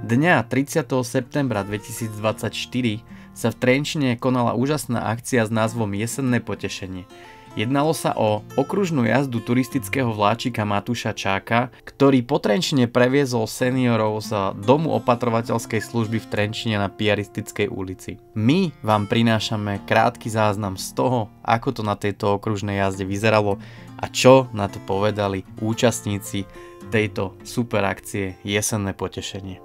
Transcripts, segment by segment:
Dňa 30. septembra 2024 sa v Trenčine konala úžasná akcia s názvom Jesenné potešenie. Jednalo sa o okružnú jazdu turistického vláčika Matúša Čáka, ktorý po Trenčine previezol seniorov z domu opatrovateľskej služby v Trenčine na Piaristickej ulici. My vám prinášame krátky záznam z toho, ako to na tejto okružnej jazde vyzeralo a čo na to povedali účastníci tejto super akcie Jesenné potešenie.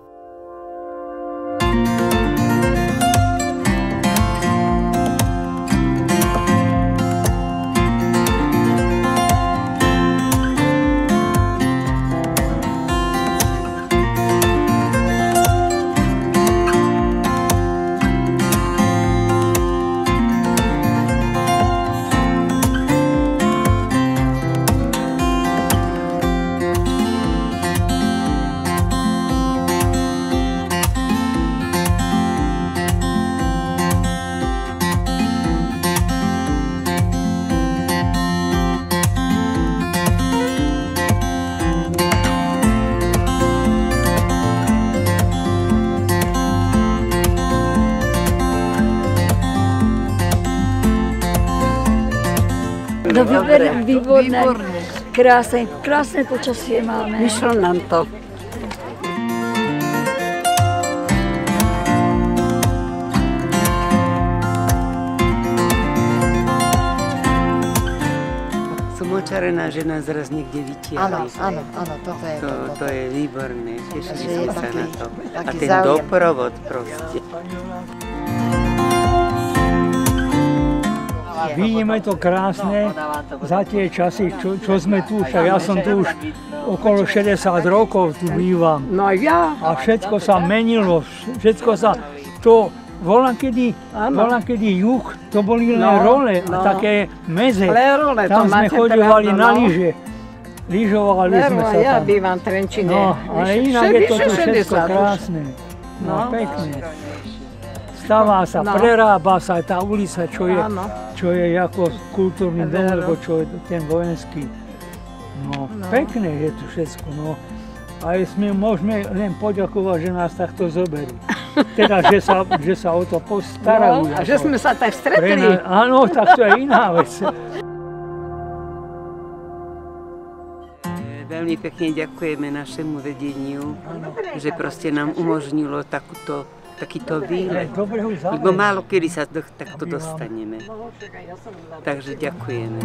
No výborné, krásne počasie máme. Vyšlo nám to. Som očarená, že nás raz niekde vytiahli. Áno, toto je to. To je výborné, tešili sme sa na to. A ten záujem. doprovod proste. Vidíme to krásne za tie časy, čo sme tu, však ja som tu už okolo 60 rokov tu bývam. No ja. A všetko sa menilo, všetko sa, to voľakedy juh, to boli len role a také meze. Tam sme chodívali na lyže. Lyžovali sme sa tam. Ja bývam v Trenčine. No, ale inak je to tu všetko krásne. No, pekné. Stáva sa, prerába sa tá ulica, čo je ako kultúrny dom, alebo čo je ten vojenský. No, pekné je tu všetko, no. A môžeme len poďakovať, že nás takto zoberú. Teda, že sa o to postarajú. A že sme sa tak stretli. Áno, tak to je iná vec. Veľmi pekne ďakujeme našemu vedeniu, že proste nám umožnilo takýto výlet, lebo málo kedy sa takto dostaneme. Takže ďakujeme.